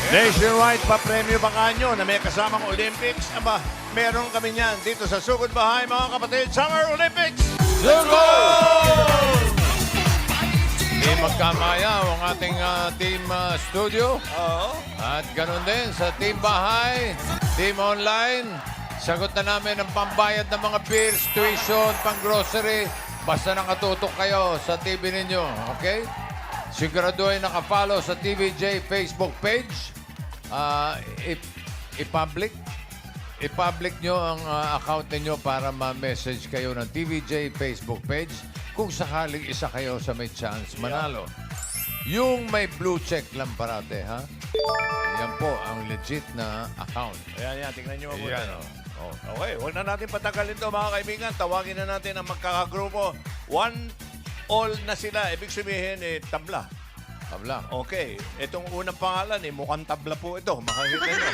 Nationwide pa-premyo baka nyo na may kasamang Olympics. Aba, meron kami niyan dito sa Sugod Bahay, mga kapatid. Summer Olympics! Let's go! Di magkamaya ang ating team studio. Oo. At ganun din sa team bahay, team online. Sagot na namin ang pambayad ng mga bills, tuition, pang-grocery. Basta nakatutok kayo sa TV ninyo, okay? Siguraduhin nakafollow sa TVJ Facebook page. I-public nyo ang account ninyo para ma-message kayo ng TVJ Facebook page kung sakaling isa kayo sa may chance manalo. Yung may blue check lang parate, ha? Yan po ang legit na account. Ayan, tingnan nyo mabuti. Yan, oh. Okay, huwag na natin patagalin to mga kaibigan. Tawagin na natin ang magkakagrupo. One all na sila. Ibig sabihin, tabla. Tabla. Okay, itong unang pangalan, mukhang tabla po ito. Makakita nyo.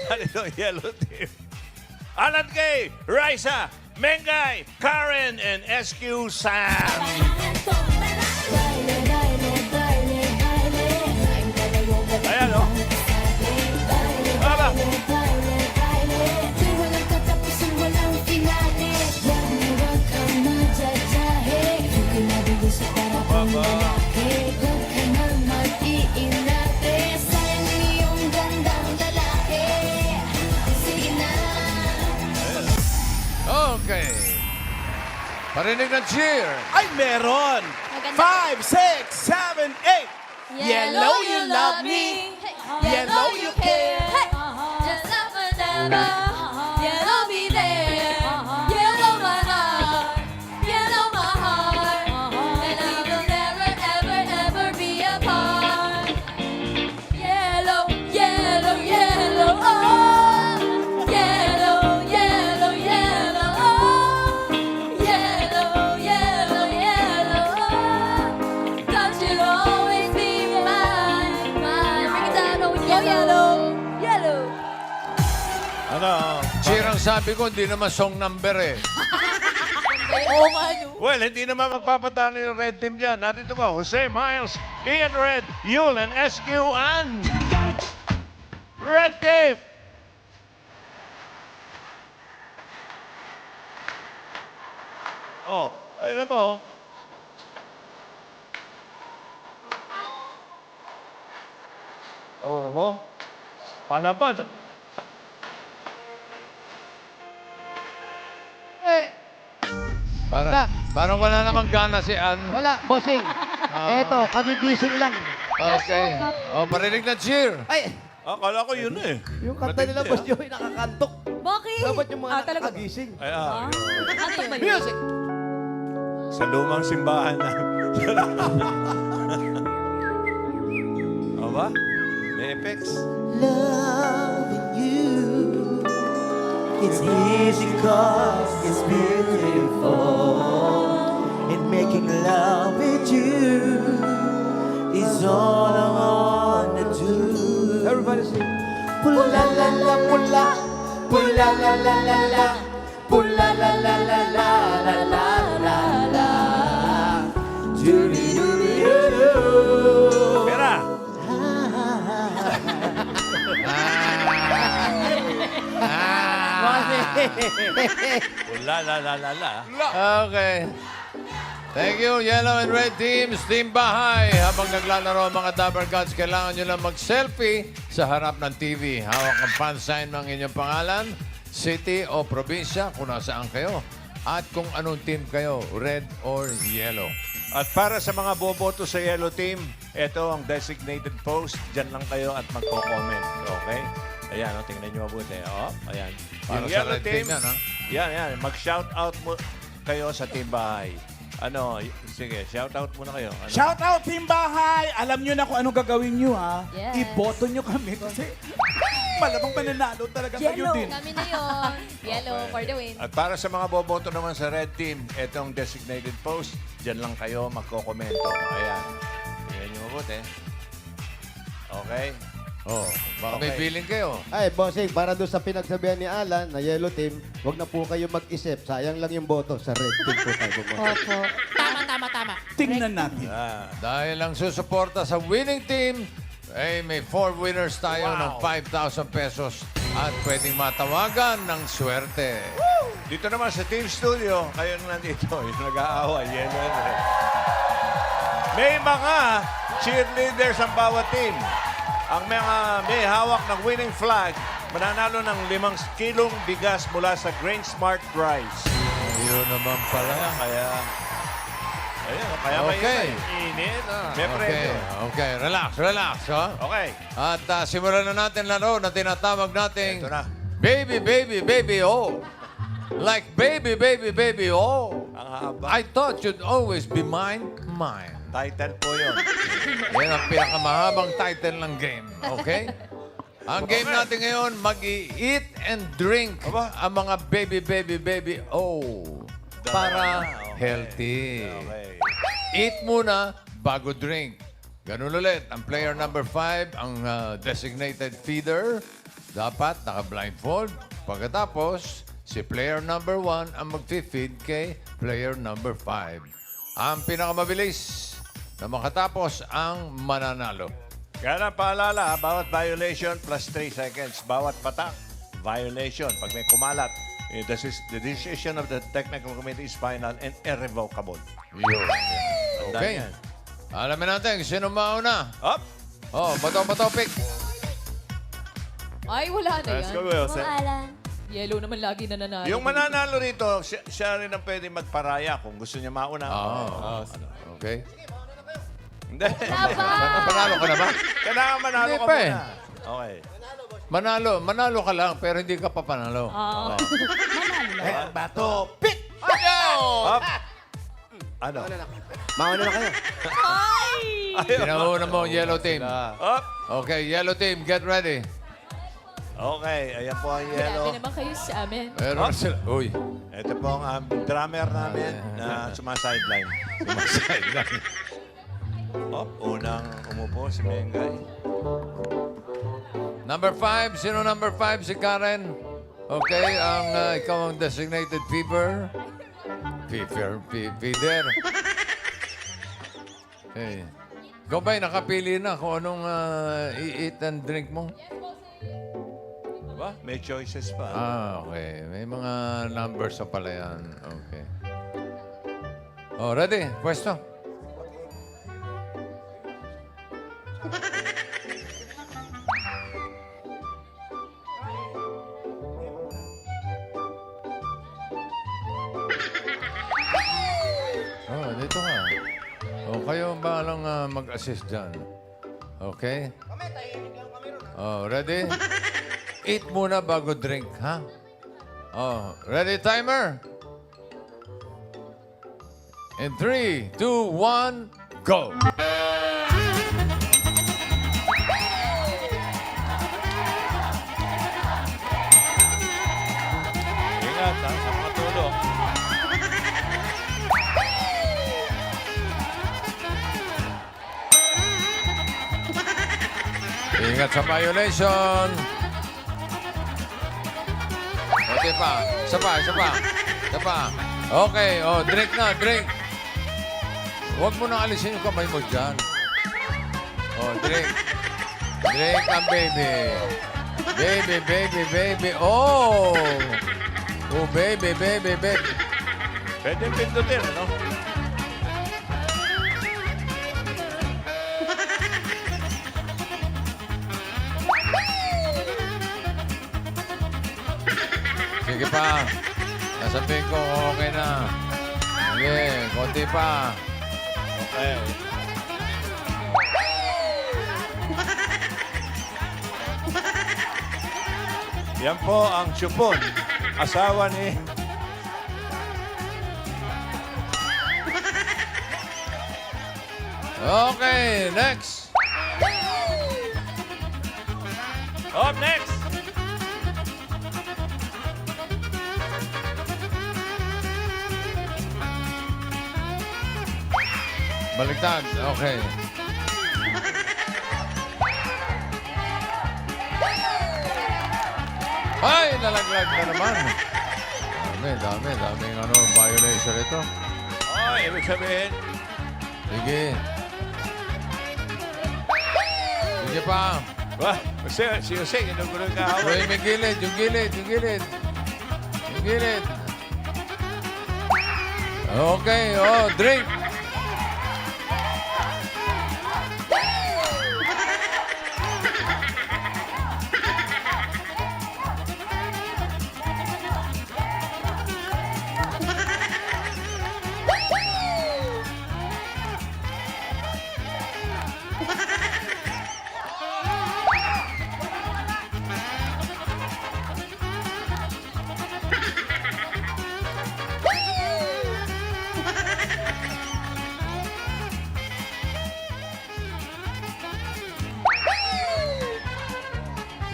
Ano itong yellow team? Alan Kay, Raisa, Mengay, Karen, and SQ Sam. Ayan, oh. Aba. Okay. Parinig ng cheer. Ay, meron! Maganda. 5, 6, 7, 8. Yellow, you love me. Yellow, you care. Just love forever. Yellow be there. Yellow my heart. Yellow my heart. And I will never, ever, ever be apart. Yellow, yellow, yellow. Oh. Yellow, yellow, yellow. Oh. Yellow, yellow, yellow. Oh. 'Cause you'll always be mine, mine. Bring it down, oh, yellow, yellow. Ano? Cheer ang sabi ko, hindi naman song number eh. Oo nga, no. Well, hindi naman magpapatalo yung red team dyan. Narito ko, Jose Miles, Ian Red, Yul, and SQ, and Red Team. Oh, ayun po. Oh, mo? Panapad. Parang wala namang gana si Ann. Wala, bossing. Eto, kami gising lang. Okay. O, parinig ng cheer. Ay, Akala ko yun eh. yung kanta nila, Boss Joey, nakakantok. Bakit? Dapat yung mga talaga. nakagising. Ay, Antok ba yun? Music! sa lumang simbahan na. O ba? May effects. Loving you, it's easy cause it's beautiful. And making love with you is all I wanna do. Everybody sing. Pula la la pula, pula la la la la, pula la la la la la la la la. Doobie doobie doo. Pera! Wala, la, la, la, la. Okay. Thank you, Yellow and Red Teams, Team Bahay. Habang naglalaro ang mga Dabber Gods, kailangan nyo lang mag-selfie sa harap ng TV. Hawak ang fan sign ng inyong pangalan, city o probinsya, kung nasaan kayo. At kung anong team kayo, red or yellow. At para sa mga boboto sa Yellow Team, ito ang designated post. Diyan lang kayo at magko-comment. Okay? Ayan, tingnan nyo mabuti. Ayan. Para Yung sa Yellow red team yan, ha? Yan. Mag-shout out mo kayo sa Team Bahay. Sige, shout out muna kayo. Shout out Team Bahay! Alam nyo na kung anong gagawin nyo, ha? Yes. Iboto nyo kami kasi malamang mananalo talaga kayo Yellow. din. Kami na yun. Yellow for the win. At para sa mga boboto naman sa Red Team, itong designated post, dyan lang kayo magko-komento. Ayan. Tingnan nyo mabuti. Okay? Oh, baka may Okay. feeling kayo. Ay, bossing, para doon sa pinagsabihan ni Alan na yellow team, wag na po kayo mag-isip. Sayang lang yung boto. Sa red team po tayo bumoto. Opo. Tama. Tingnan natin. Ah. Dahil ang susuporta sa winning team, may 4 winners tayo ng 5,000 pesos at pwedeng matawagan ng swerte. Dito naman sa Team Studio, kayo na nandito, yung nag-aawa, Yellow and Red. May mga cheerleaders ang bawat team. Ang mga may hawak ng winning flag, mananalo ng 5 kilong bigas mula sa Grain Smart Rice. Yun naman pala. Kaya Okay. may init. May Okay, premyo. okay. Relax. Oh. Okay. At simulan na natin laro na tinatawag nating Ito na. Baby, Baby, Baby, oh. Like Baby, Baby, Baby, oh. Ang haba. I thought you'd always be mine. Title po yun. Yan ang pinakamahabang title ng game. Okay? Ang game natin ngayon, mag-eat and drink Aba. ang mga baby, baby, baby, oh. Para healthy. Okay. Eat muna bago drink. Ganun ulit. Ang player number 5, ang designated feeder, dapat naka-blindfold. Pagkatapos, si player number 1 ang mag-feed kay player number 5. Ang pinakamabilis na makatapos ang mananalo. Kaya na paalala, bawat violation plus 3 seconds. Bawat patak, violation. Pag may kumalat, the decision of the technical committee is final and irrevocable. Yun. Okay. yan. Alamin natin, sino mauna? Up! Oh, bato pick. Ay, wala na Let's yan. go, Wilson. Yellow naman lagi nananalo. Yung mananalo rito, siya rin ang pwede magparaya kung gusto niya mauna. Okay. Hindi. Panalo ka na ba? Kailangan manalo Hindi ka pa eh. muna. Okay. Manalo ka lang, pero hindi ka pa panalo. Oo. Bato, pick! Up! Ano? Mauna na kayo. Pinauna mo, yellow team. Up! Okay, yellow team, get ready. Okay, ayan po ang Grabe yellow. naman kayo sa amin. Meron sila. Uy. Ito po ang drummer namin na sumasideline. Sumaside. Up, unang umupo si Mengay. Number 5, sino number 5? Si Karen. Okay, ikaw ang designated feeder. Feeder. Okay. Ikaw ba'y nakapili na kung anong i-eat and drink mo? Diba? May choices pa. Okay. May mga numbers pa pala yan. Okay. Oh, ready? Pwesto. Oh, dito ka. Oh, kayo ba lang mag-assist dyan? Okay? Oh, ready? Eat muna bago drink, ha? Oh, ready timer? In 3, 2, 1, go! Ingat ha, sa mga tulong. Ingat sa violation. Okay pa. Isa pa. Okay, oh, drink na, drink. Huwag mo na alisin yung kamay mo dyan. Oh, drink. Drink ang baby. Baby. Oh! Oh, baby. Pwede pindutin, ano? Sige pa. Nasabihin ko, okay na. Sige, konti pa. Okay. Yan po ang Chupon, asawa ni... Okay, next. Up next! Baliktad. Okay. Ay, nalaglag na naman. Daming violation ito. Oh, ibig sabihin, Sige. Sige pa. Ba? Si Jose, ginugulo yung kahawa. Uy, may gilid. Yung gilid. Yung gilid. Yung gilid. Okay. Oh, drink.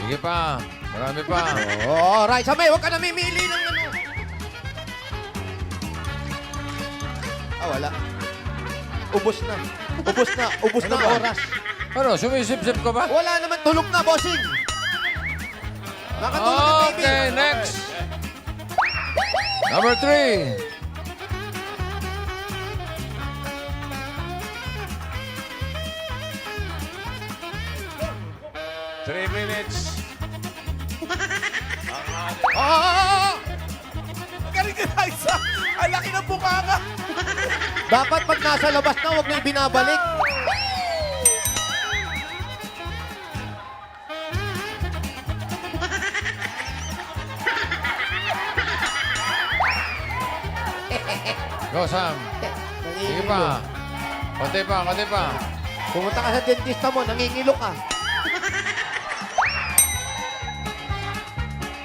Sige pa. Marami pa. Oh, Raisa May, huwag ka namimili ng ano. Wala. Ubus na. Ubus na oras. Ano, sumisip-sip ka ba? Wala naman, tulog na, bossing. Nakatulog na, baby. Okay, next. Number 3. 3 minutes. Galing ka, Raisa. Ang laki ng bunganga. Dapat pag nasa labas na, huwag na yung binabalik. Go, Sam. Sige pa. Konti pa, konti pa. Pumunta ka sa dentista mo, nangingilo ka.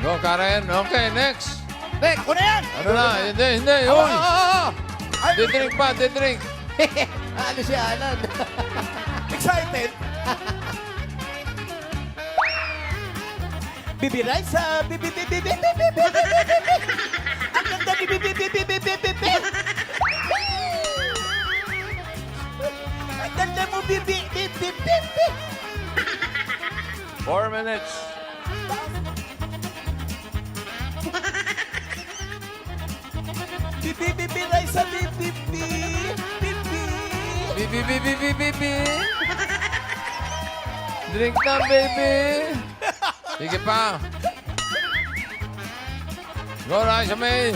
Go, Karen. Okay, next. Ako na yan. Ano na? Hindi. Uy! Didrink pa, didrink. Ano si Alan? Excited. Bibi Raisa. Bibi. Ang ganda ni Bibi. Ang ganda mo, Bibi. 4 minutes. Bibi Raisa. Bibi. Bibi. Drink na, baby. Sige pa. Go, Raisa May.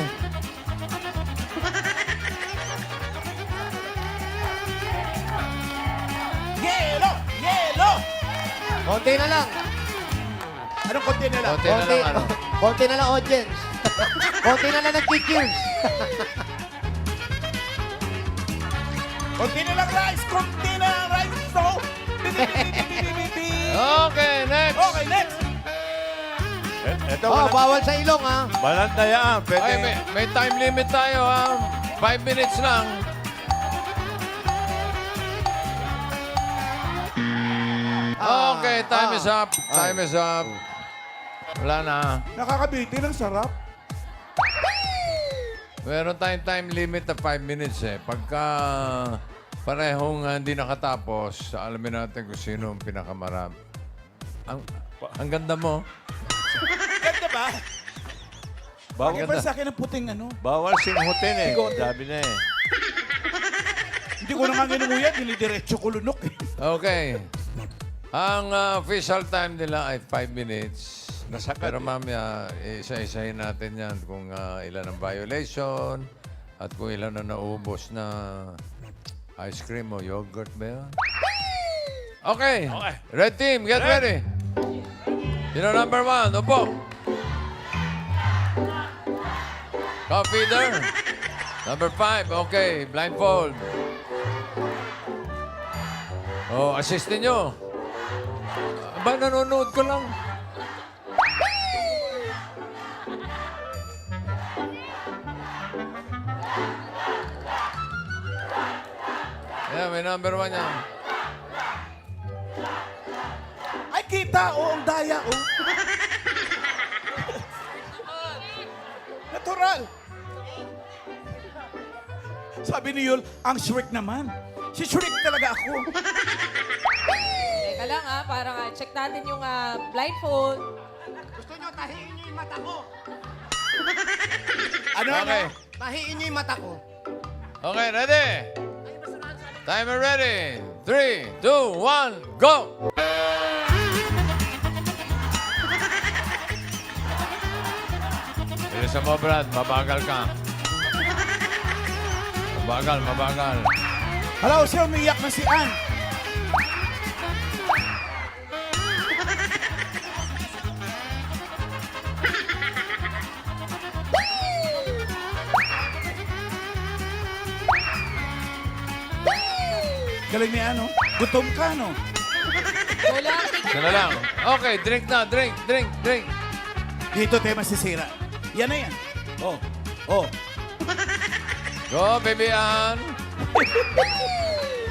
Yelo. Konti na lang. Anong konti na lang? Konti na lang, ano. Konti na lang, audience. Konti na lang nag-cheers. Konti na lang, Rice. So, bibi. Okay, next. Okay, next. Ito, Oh, bawal sa ilong, ha? balat na yan. Pwede. Ay, may time limit tayo, ha? 5 minutes lang. Okay, time is up. Time is up. Wala na. Nakakabiti ng sarap. Meron tayong time limit na 5 minutes eh. Pagka parehong hindi nakatapos, alamin natin kung sino ang pinakamarami. Ang ganda mo. Ganda ba? Bawal, Bakit ba sa akin ang puting ano? bawal singhutin eh. Bigote. Sabi na eh. Hindi ko na nga ginumuyan, dinidiretso ko lunok eh. Okay. Ang official time nila ay 5 minutes. Nasakat Pero mamaya, isa-isahin natin yan kung ilan ang violation at kung ilan ang naubos na ice cream o yogurt ba yan? Okay. Okay. Red team, get ready. Sino number 1? Upo. Cup feeder. Number 5. Okay. Blindfold. Oh, assistin nyo. Aba, nanonood ko lang. Yeah, may number 1 yan. Ay, kita, ang daya, Natural. Sabi ni Yul, ang Shrek naman. Si Shrek talaga ako. Teka lang para check natin yung blindfold. Gusto nyo, tahiin nyo yung mata ko. Ano? Okay. Tahiin nyo yung mata ko. Okay, ready? Timer ready. 3, 2, 1, go! Bilisan mo, Brad. Mabagal ka. Mabagal, mabagal. Hala, siya umiyak na si Ann. Galing ni ano? Gutom ka, no? Wala. Isa na lang. Okay, drink na. Drink. Dito tayo masisira. Yan na yan. Oh. Go, baby Ann.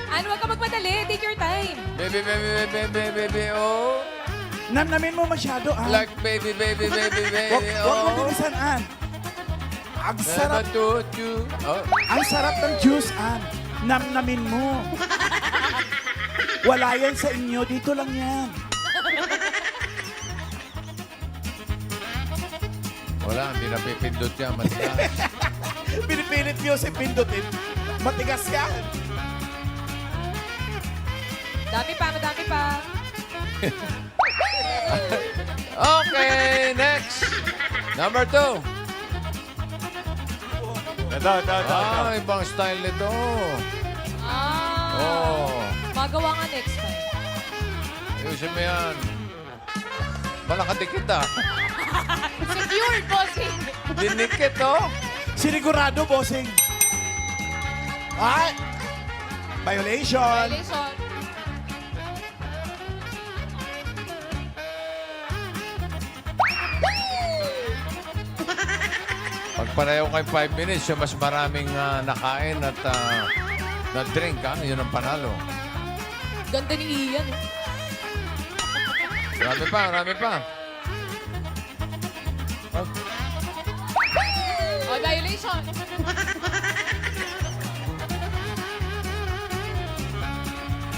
Ano, wag ka magmadali. Take your time. Baby, oh. Namnamin mo masyado, Ann. Like baby, Wag mo oh. bilisan, Ann. Ang sarap, Never to you. Oh. ang sarap ng juice, Ann. Namnamin mo. Wala yan sa inyo. Dito lang yan. Wala, hindi na pipindot yan. Matigas. Pinipilit niyo si Pindutin. Matigas yan. Dami pa, madami pa. Okay, next. Number 2. Ito. Ah, ibang style nito. Oh. Magawa nga next time. Ayusin mo yan. Malakadikit ah. Secured, bossing. Dinikit oh. Sinigurado, bossing. Ay! Violation. Violation. Pag pareho kayo 5 minutes, yung mas maraming nakain at na-drink, yun ang panalo. Ganda ni Ian. Marami pa. Oh, violation.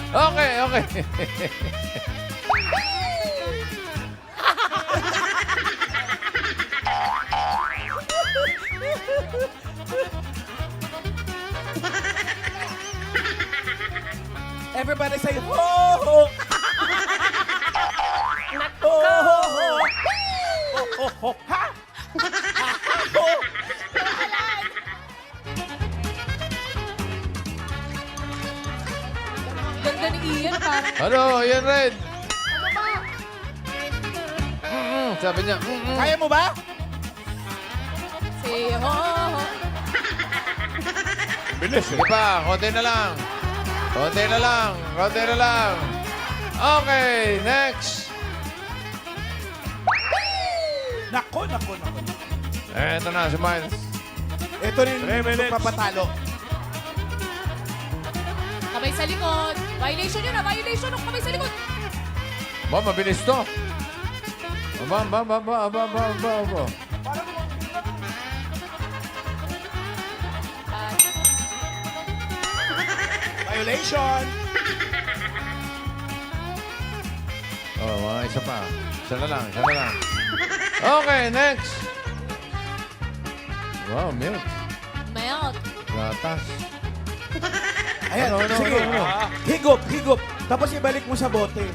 Okay. Everybody say, ho, ho. Ho, ho, ho. Ho, ho, ho. Ha? Ho. Ganda ni Ian, parang. Ano, yan red. Sabi niya, Kaya mo ba? Say ho, ho. Bilis Sige pa, konti na lang. Okay, next. Nako. Eto na, si Miles. Ito rin 3 minutes. papatalo. Kamay sa likod. Violation yun, violation ng kamay sa likod. Ba, mabilis to. Aba. Violation. Oh, mga isa pa. Isa na lang. Okay, next. Wow, milk. Melt. Gatas. Ayan, Ano? sige. Higop. Tapos ibalik mo sa bote.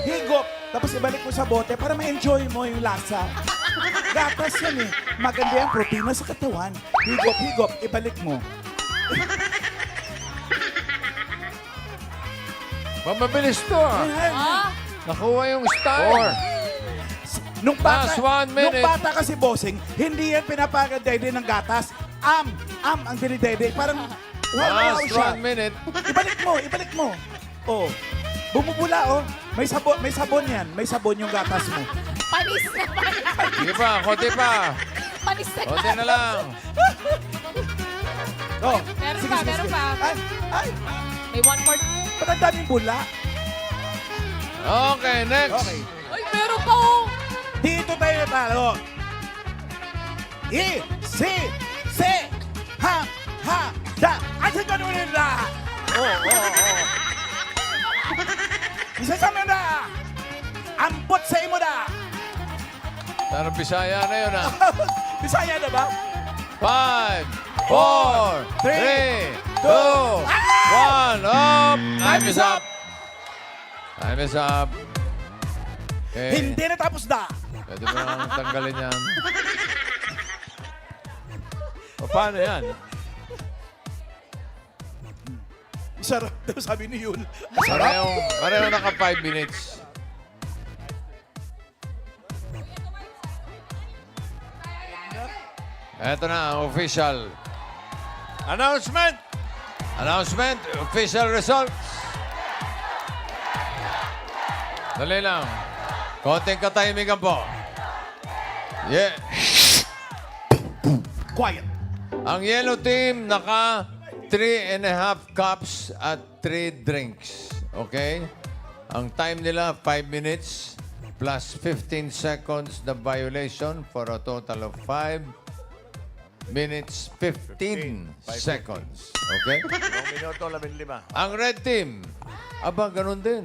Higop. Tapos ibalik mo sa bote para ma-enjoy mo yung lasa. Gatas yan eh. Maganda yung protina sa katawan. Higop. Ibalik mo. Mabilis to ah. Ayan. Nakuha yung style. Nung bata, Last 1 minute. Nung bata kasi, bossing, hindi yan pinapakadede ng gatas. Ang dinidede. Parang, wow Last siya. 1 minute. Ibalik mo. Oh. Bumubula, oh. May sabon yan. May sabon yung gatas mo. Panis na pala. Sige pa, konti pa. Panis na Konti na lang. Oh. Meron pa. Ay. May 1/4. Ba't ang daming bula? Okay, next. Okay. Ay, meron pa oh. Dito tayo natalo. Da. Ay, sa ganun nila. Oh. Isa sa mga da. Ampot sa imo da. Tarang Bisaya na yun ah. Bisaya na ba? 5, 4, 3, 2, 1. Up! Time is up! Hindi na tapos na. Pwede mo nang tanggalin yan. O, paano yan? Sarap daw, sabi ni Yul. Pareho naka 5 minutes. Eto na ang official Announcement! announcement, official results. Dali lang. Konting katahimikan po. Yeah. Quiet. Ang yellow team naka 3.5 cups at 3 drinks. Okay? Ang time nila 5 minutes plus 15 seconds na violation for a total of 5 minutes 15 seconds. Okay? 1 minuto, 15. Ang red team, aba, ganun din.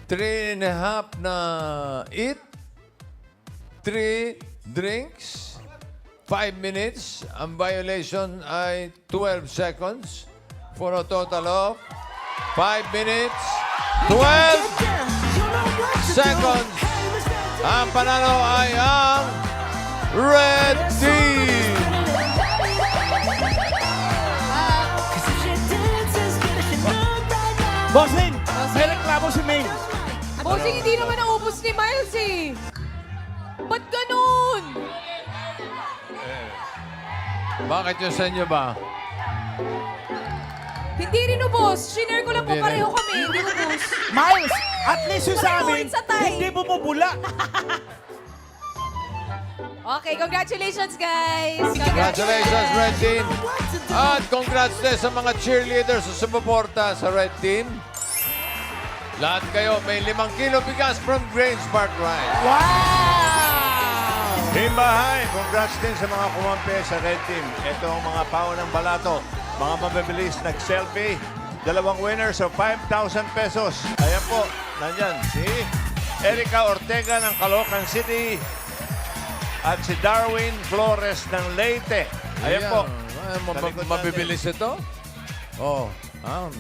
3.5 na eat, 3 drinks, 5 minutes. Ang violation ay 12 seconds for a total of 5 minutes, 12 seconds. Ang panalo ay ang red team. Bossing, may reklamo si May. Bossing, hindi naman naubos ni Miles eh. Ba't ganun? Bakit yung sa inyo ba? Hindi rin ubos. Shinare ko lang po, Hindi rin. pareho kami. Hindi ubos. Miles, at least yung sa Pareho, amin, it's a tie. hindi bumubula. Okay, congratulations guys. Congratulations, Red Team. At congrats din sa mga cheerleaders sa sumuporta sa Red Team. Lahat kayo may 5 kilo bigas from Grange Park Ride. Team Bahay, congrats din sa mga kumampi sa Red Team. Ito ang mga pao ng balato. Mga mabilis nag-selfie. 2 winners of 5,000 pesos. Ayan po, nandyan si Erica Ortega ng Caloocan City at si Darwin Flores ng Leyte. Ayan po. Ay, Sa likod mabibilis ito. Oh, meron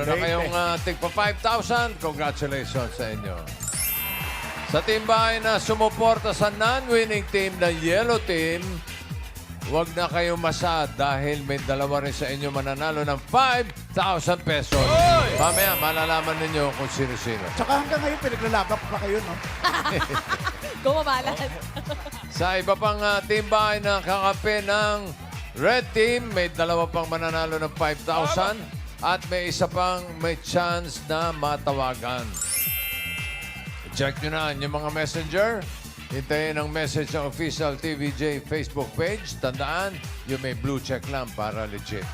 na Leyte. kayong tigpa 5,000. Congratulations sa inyo. Sa team bahay na sumuporta sa non-winning team na Yellow Team, huwag na kayong masa dahil may dalawa rin sa inyo mananalo ng 5,000 pesos. Mamaya, malalaman ninyo kung sino-sino. Tsaka hanggang ngayon, pinaglalaban pa kayo, no? Gumabalan. Sa iba pang team bahay na kakampi ng Red Team, may 2 pang mananalo ng 5,000 at may isa pang may chance na matawagan. Check nyo na yung mga messenger. Hintayin ang message ng official TVJ Facebook page. Tandaan, yung may blue check lang para legit.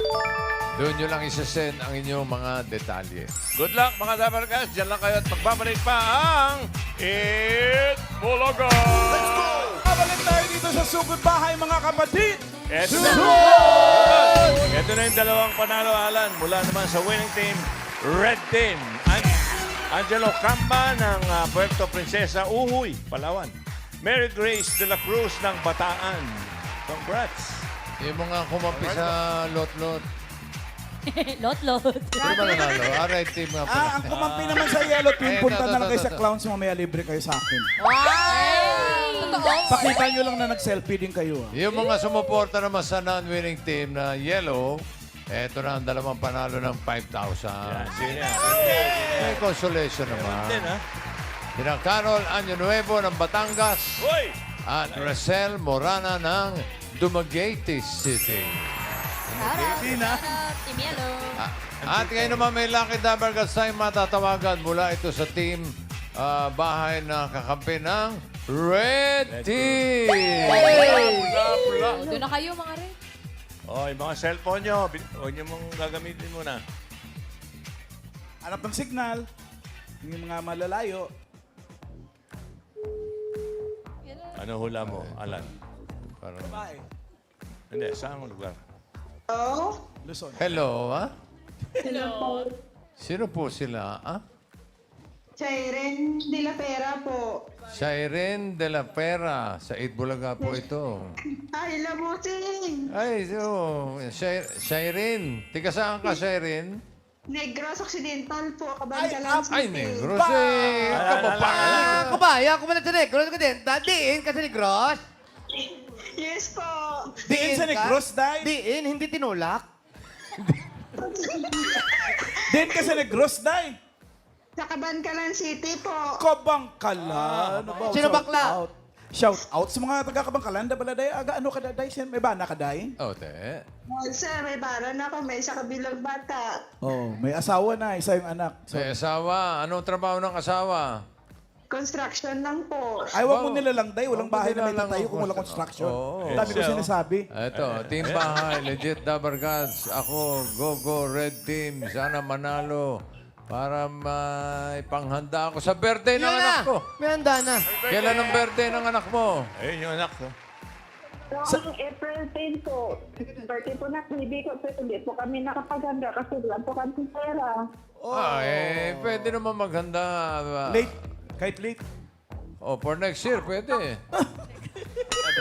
Doon nyo lang isasend ang inyong mga detalye. Good luck mga Dabarkas. Diyan lang kayo at magbabalik pa ang Eat Bulaga! Let's go! Babalik tayo dito sa Sugod Bahay, mga kapatid. Ito na. Ito na yung 2 panalo, Alan. Mula naman sa winning team, Red Team. Angelo Camba ng Puerto Princesa, Uhuy, Palawan. Mary Grace de la Cruz ng Bataan. Congrats. Yung mga kumampi sa lot-lot. Lot-lot. Sino ba nanalo? Red Team nga pala. Ang kumampi naman sa Yellow Team, Ay, punta ito, na lang ito, kayo sa ito. Clowns, mamaya libre kayo sa akin. Wow! Totoo? Pakita nyo lang na nag-selfie din kayo. Yung mga sumuporta naman sa non-winning team na Yellow, eto na ang 2 panalo ng 5,000. Sino yan? May consolation Din, naman. ha? Sina Carol Año Nuevo ng Batangas Hoy! at Racel Morana ng Dumaguete City. Hindi na. Team Yellow. At kayo naman may Lucky Dabarkas tayong matatawagan mula ito sa team bahay na kakampi ng Red Team. Doon na kayo mga rin. Oh, yung mga cellphone nyo, huwag nyo mong gagamitin muna. Hanap ng signal. Yung mga malalayo. Ano hula mo, Alan? Parang- Bye. Hindi, saan lugar? Luzon. Hello, ha? Sino po sila, ha? Siren de la Pera po. Shireen de la Pera. Sa Itbulaga po ito. Ay, labusing. Ay, so, Shireen. Tiga saan ka, Shireen? Negros Occidental po, Ay, Cabancalan City. Ay, Negros eh. Kababaan. Kubaya, kung wala sa Negros, kadenta, diin ka sa Negros. Yes po. Diin sa ka? Negros, Day. Diin, hindi tinulak. Diin ka sa Negros, Day. Sa Cabancalan City po. Kabangkalan. Sino bakla? Shout out sa mga taga-Kabangkalan. Dabala, Day. Aga, ano ka, Day? May bana ka, Day? Oh, te. Oh, sir, may bara na ako. May isa kabilang bata. Oh, may asawa na. Isa yung anak. May asawa. Anong trabaho ng asawa? Construction lang po. Ay, wag mo Wow. nilalang, Day. Walang Wag mo bahay na may nilalang tatayo ako. kung wala construction. Oo. Dami ko sinasabi. Ito, Team Bahay, legit Dabar Gods. Ako, go, Red Team. Sana manalo para maipanghanda ako sa birthday ng Yun anak na! ko. May handa na. Kailan ang birthday ng anak mo? Ayun yung anak ko. Noong April 10 po, birthday po na baby ko, pero hindi po kami nakapaghanda kasi wala po kami pera. Pwede naman maghanda. Late. Kahit late. Oh, for next year, pwede.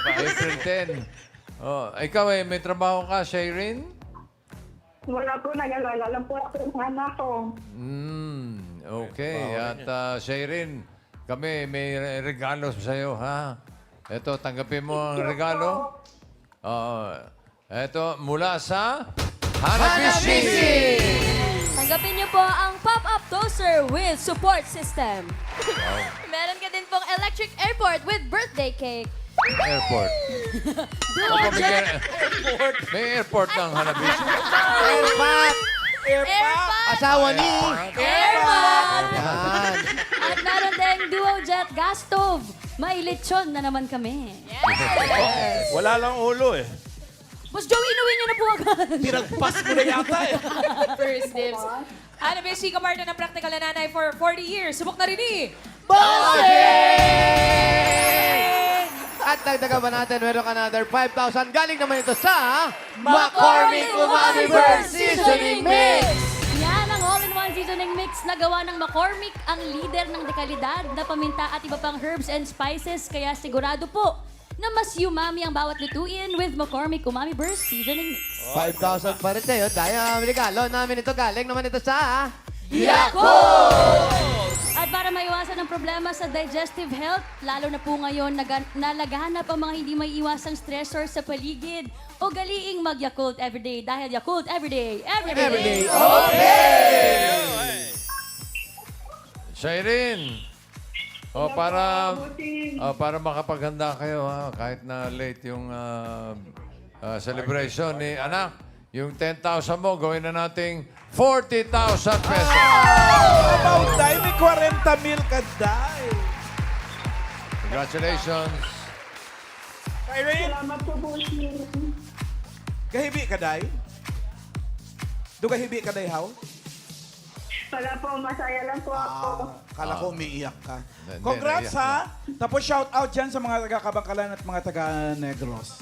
April 10. Oh, ikaw may trabaho ka, Shaireen? Wala po, nag-alala lang po ako ng anak ko. Okay. At Shaireen, kami may regalo sa iyo, ha? Ito, tanggapin mo ang regalo. Ito, mula sa Hanabishi! Tanggapin niyo po ang pop-up toaster with support system. Meron ka din pong electric airport with birthday cake. Airport. Dual jet May airport ng Hanabishi. Airpat! airpod. Asawa ni... Airpod. Yan. At meron din dual jet gas stove. May lechon na naman kami. Wala lang ulo eh. Boss Joey, inuwi niyo na po agad. Pinagpas mo na yata eh. First dibs. Ano ba si Kamarta ng practical na nanay for 40 years? Subok na rin eh. At dagdagan pa natin, meron ka another 5,000. Galing naman ito sa McCormick Umami Burst Seasoning Mix. Yan ang all-in-one seasoning mix na gawa ng McCormick, ang leader ng dekalidad na paminta at iba pang herbs and spices. Kaya sigurado po na mas umami ang bawat lutuin with McCormick Umami Burst Seasoning Mix. 5,000 pa rin tayo. Dahil ang regalo namin ito, galing naman ito sa... At para maiwasan ang problema sa digestive health, lalo na po ngayon nalaganap ang mga hindi may iwasang stressor sa paligid, ugaliing mag-Yakult everyday dahil Yakult everyday, everyday. Shaireen. Para makapaghanda kayo, ha, kahit na late yung celebration ni anak, yung 10,000 mo, gawin na nating 40,000 pesos. About Day, may 40 mil ka, Day. Congratulations. Irene, Salamat po po. kahibi ka, Day? Do kahibi ka, Day, how? Wala po, masaya lang po ako. Kala ko umiiyak ka. Hindi, Congrats, naiyak ha? Tapos shout out dyan sa mga taga-Kabangkalan at mga taga-Negros.